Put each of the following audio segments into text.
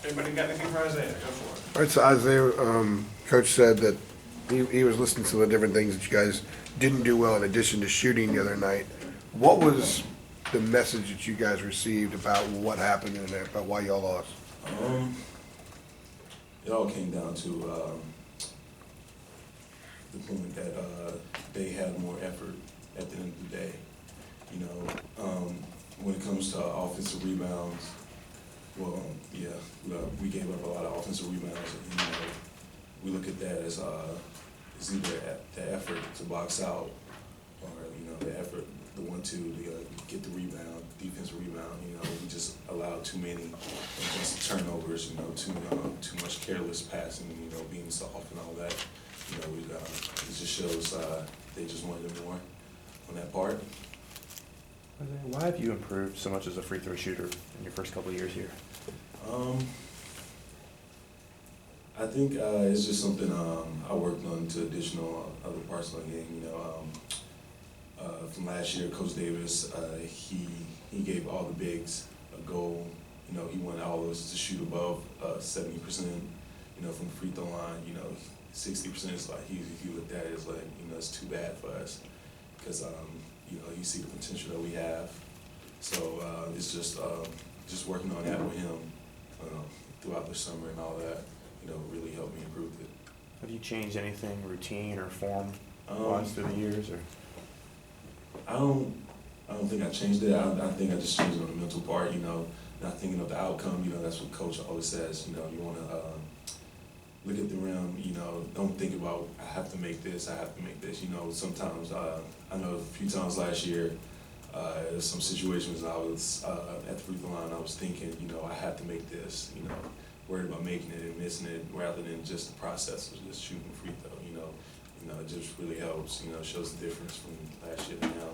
Anybody got anything for Isaiah? Go for it. All right, so Isaiah, Coach said that he was listening to the different things that you guys didn't do well in addition to shooting the other night. What was the message that you guys received about what happened in there, about why y'all lost? It all came down to the point that they had more effort at the end of the day. You know, when it comes to offensive rebounds, well, yeah, we gave up a lot of offensive rebounds, and you know, we look at that as either the effort to box out, or you know, the effort, the 1-2 to get the rebound, defensive rebound. You know, we just allowed too many offensive turnovers. You know, too much careless passing. You know, being soft and all that. You know, it just shows they just wanted more on that part. Why have you improved so much as a free throw shooter in your first couple of years here? I think it's just something I worked on to additional other parts of my game. You know, from last year, Coach Davis, he gave all the bigs a goal. You know, he wanted all of us to shoot above 70%. You know, from the free throw line. You know, 60% is like he looked at it as like, you know, it's too bad for us because you know, you see the potential that we have. So it's just working on that with him throughout the summer and all that. You know, really helped me improve it. Have you changed anything, routine or form wise through the years, or? I don't think I changed it. I think I just changed it on the mental part. You know, not thinking of the outcome. You know, that's what Coach always says. You know, you want to look at the rim. You know, don't think about I have to make this. I have to make this. You know, sometimes I know a few times last year. There's some situations I was at the free throw line. I was thinking, you know, I have to make this. You know, worried about making it and missing it, rather than just the process of just shooting free throw. You know, it just really helps. You know, shows the difference from last year to now.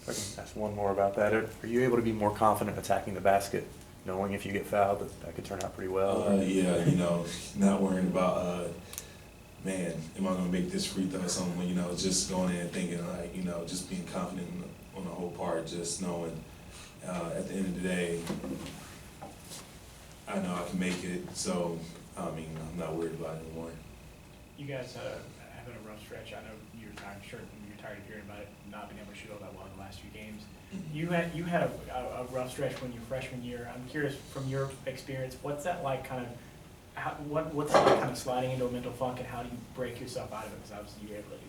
If I can ask one more about that, are you able to be more confident attacking the basket, knowing if you get fouled that could turn out pretty well? Yeah, you know, not worrying about man, am I gonna make this free throw or something? You know, just going in and thinking like, you know, just being confident on the whole part, just knowing at the end of the day, I know I can make it. So I mean, I'm not worried about it anymore. You guys having a rough stretch. I know I'm sure you're tired of hearing about it, not being able to shoot all that well in the last few games. Mm-hmm. You had a rough stretch when you freshman year. I'm curious from your experience, what's that like? Kind of, what's it like kind of sliding into a mental funk, and how do you break yourself out of it? Because obviously you were able to do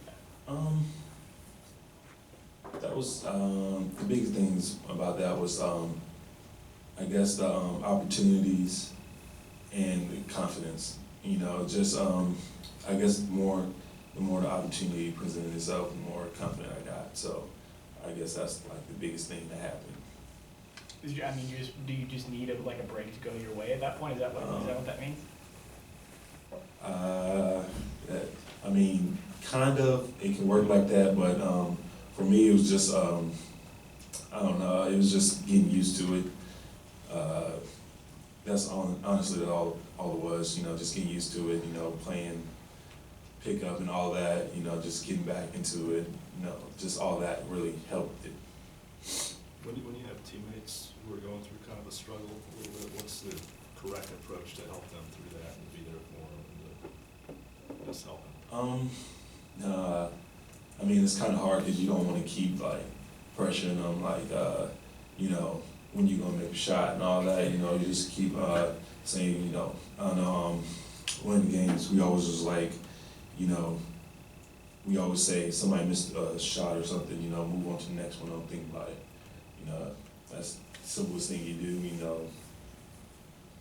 that. That was the biggest things about that was I guess the opportunities and the confidence. You know, just I guess the more the opportunity presented itself, the more confident I got. So I guess that's like the biggest thing that happened. I mean, do you just need a break to go your way at that point? Is that what that means? I mean, kind of. It can work like that, but for me, it was just I don't know. It was just getting used to it. That's honestly all it was. You know, just getting used to it. You know, playing pickup and all that. You know, just getting back into it. You know, just all that really helped it. When you have teammates who are going through kind of a struggle a little bit, what's the correct approach to help them through that and be there for them and just help them? I mean, it's kind of hard because you don't want to keep like pressuring them, like you know, when you're gonna make a shot and all that. You know, you just keep saying, you know, I know one of the games we always was like, you know, we always say somebody missed a shot or something, you know, move on to the next one. Don't think about it. You know, that's the simplest thing you do. You know,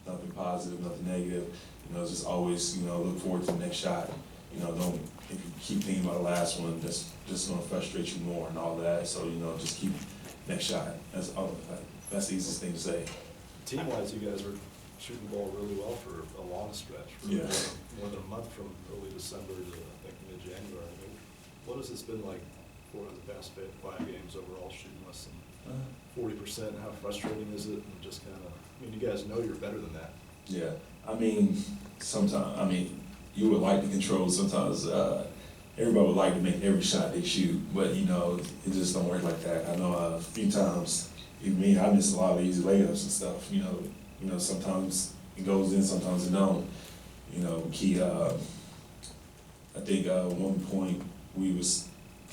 nothing positive, nothing negative. You know, just always, you know, look forward to the next shot. You know, don't, if you keep thinking about the last one, that's just gonna frustrate you more and all that. So, you know, just keep next shot. That's all. That's the easiest thing to say. Team-wise, you guys were shooting the ball really well for a long stretch. For Yeah. More than a month from early December to I think mid-January. I mean, what has this been like for the past 5 games overall, shooting less than 40%? How frustrating is it? And just kind of, I mean, you guys know you're better than that. Yeah, I mean, sometimes, I mean, you would like to control. Sometimes everybody would like to make every shot they shoot, but you know, it just don't work like that. I know a few times, even me, I miss a lot of easy layups and stuff. You know, sometimes it goes in, sometimes it don't. You know, I think at one point we was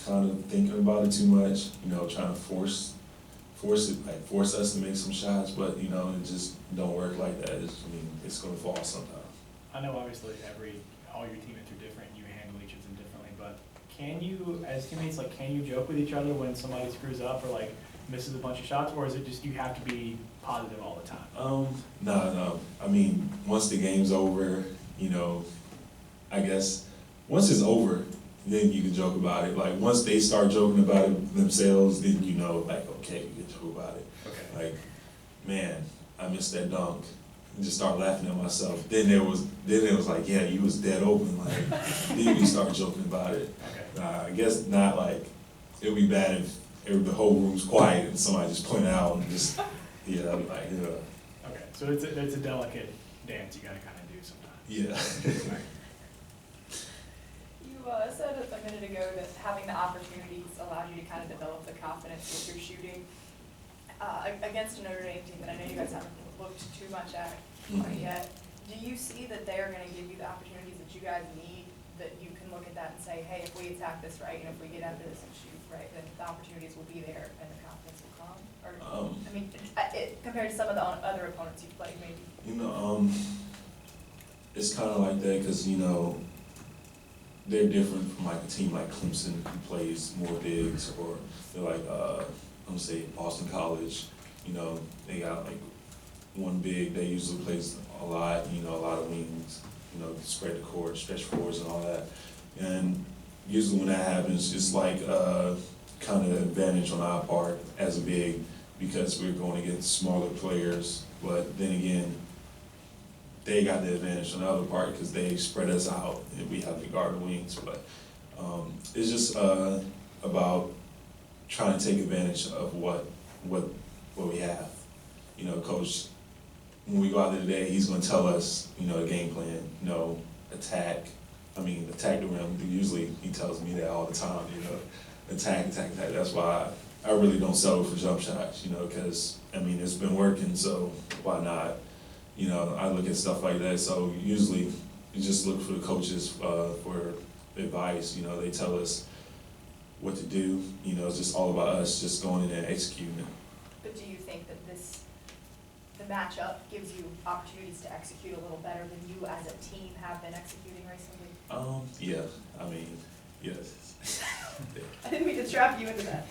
kind of thinking about it too much, you know, trying to force us to make some shots, but you know, it just don't work like that. It's gonna fall sometime. I know obviously all your teammates are different, you handle each of them differently, but can you, as teammates, like, can you joke with each other when somebody screws up or like misses a bunch of shots, or is it just you have to be positive all the time? No. I mean, once the game's over, you know, I guess, once it's over, then you can joke about it. Like, once they start joking about it themselves, then you know, like, okay, you can joke about it. Okay. Like, man, I missed that dunk. And just start laughing at myself. Then it was like, yeah, you was dead open. Like, then we start joking about it. Okay. I guess not like, it would be bad if the whole room's quiet and somebody just pointed out and just, yeah, I'd be like, yeah. Okay, so it's a delicate dance you gotta kind of do sometimes. Yeah. Right. You said a minute ago that having the opportunities allowed you to kind of develop the confidence with your shooting against a Notre Dame team that I know you guys haven't looked too much at quite yet. Do you see that they're going to give you the opportunities that you guys need, that you can look at that and say, hey, if we attack this right, and if we get after this and shoot right, then the opportunities will be there and the confidence will come? Or, I mean, compared to some of the other opponents you've played, maybe? You know, it's kind of like that because, you know, they're different from like a team like Clemson who plays more bigs, or they're like, I'm gonna say Boston College. You know, they got like one big that usually plays a lot, you know, a lot of wings, you know, spread the court, stretch fours and all that. And usually when that happens, it's like kind of an advantage on our part as a big, because we're going against smaller players. But then again, they got the advantage on the other part because they spread us out and we have to guard the wings. But it's just about trying to take advantage of what we have. You know, Coach, when we go out there today, he's going to tell us, you know, the game plan, you know, attack the rim. Usually he tells me that all the time, you know, attack. That's why I really don't settle for jump shots, you know, because, I mean, it's been working, so why not? You know, I look at stuff like that. So usually you just look for the coaches for advice. You know, they tell us what to do. You know, it's just all about us just going in there and executing it. But do you think that the matchup gives you opportunities to execute a little better than you as a team have been executing recently? Yeah, I mean, yes. I didn't mean to trap you into that.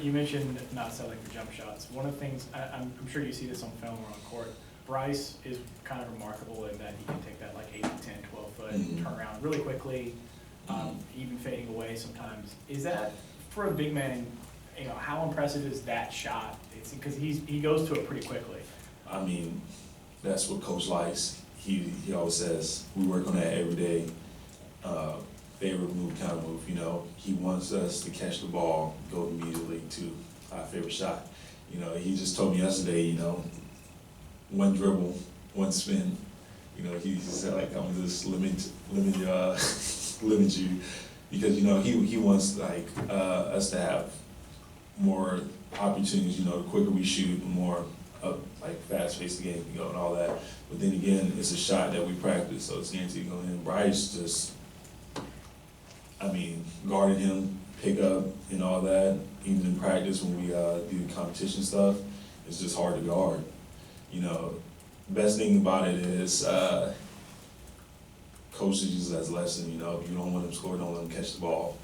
You mentioned not settling for jump shots. One of the things, I'm sure you see this on film or on court, Bryce is kind of remarkable in that he can take that like 8, 10, 12 foot and turn around really quickly, even fading away sometimes. Is that, for a big man, you know, how impressive is that shot? It's because he goes to it pretty quickly. I mean, that's what Coach likes. He always says, we work on that every day. Favorite move, counter move, you know. He wants us to catch the ball, go immediately to our favorite shot. You know, he just told me yesterday, you know, one dribble, one spin. You know, he said, like, I'm just limit you, because, you know, he wants, like, us to have more opportunities. You know, the quicker we shoot, the more like fast-paced the game can go and all that. But then again, it's a shot that we practice, so it's guaranteed to go in. Bryce just, I mean, guarding him, pick up and all that, even in practice when we do competition stuff, it's just hard to guard. You know, the best thing about it is coaches use it as a lesson. You know, if you don't want him to score, don't let him catch the ball.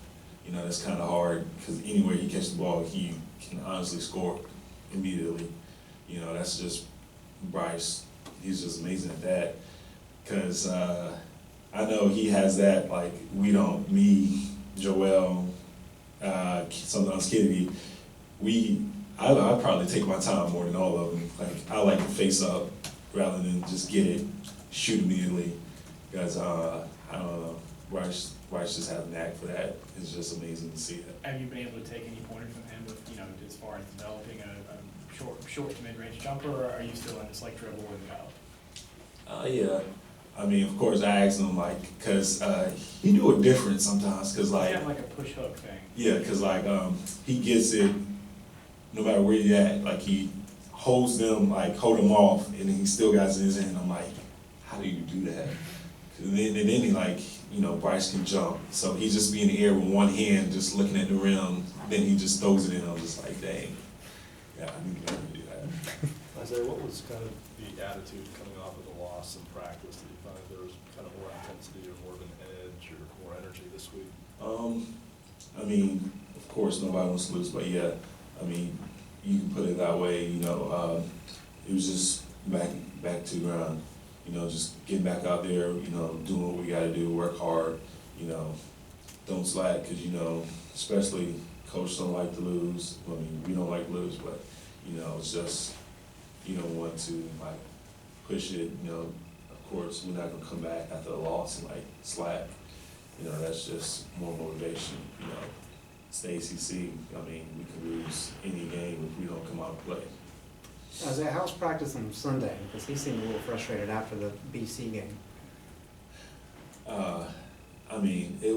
You know, that's kind of hard because anywhere he catches the ball, he can honestly score immediately. You know, that's just Bryce. He's just amazing at that. Because I know he has that, like, we don't, me, Joel, sometimes Kennedy, I probably take my time more than all of them. Like, I like to face up rather than just get it, shoot immediately. Because, I don't know, Bryce just has a knack for that. It's just amazing to see that. Have you been able to take any pointers from him with, you know, as far as developing a short to mid-range jumper, or are you still in this like dribble and go? Yeah. I mean, of course, I asked him, like, because he do it different sometimes, because, like... It's kind of like a push-hook thing. Yeah, because, like, he gets it no matter where you're at. Like, he holds them, like, hold them off, and then he still got it in his hand. I'm like, how do you do that? And then he like, you know, Bryce can jump, so he just be in the air with one hand, just looking at the rim, then he just throws it in. I'm just like, dang, yeah, I need to learn to do that. Isaiah, what was kind of the attitude coming off of the loss in practice? Did you find that there was kind of more intensity or more of an edge or more energy this week? I mean, of course, nobody wants to lose, but yeah, I mean, you can put it that way, you know, it was just back to ground, you know, just getting back out there, you know, doing what we gotta do, work hard, you know, don't slack, cause you know, especially coach don't like to lose, I mean, we don't like to lose, but, you know, it's just, you don't want to like push it, you know, of course, we're not gonna come back after a loss and like slack. You know, that's just more motivation, you know. It's the ACC, I mean, we can lose any game if we don't come out and play. Isaiah, how's practice on Sunday? Because he seemed a little frustrated after the BC game. I mean, I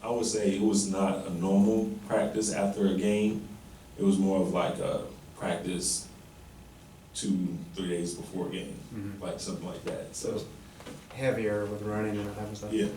would say it was not a normal practice after a game. It was more of like a practice 2-3 days before a game, Mhm. like something like that, So so. heavier with running and that type of stuff? Yeah,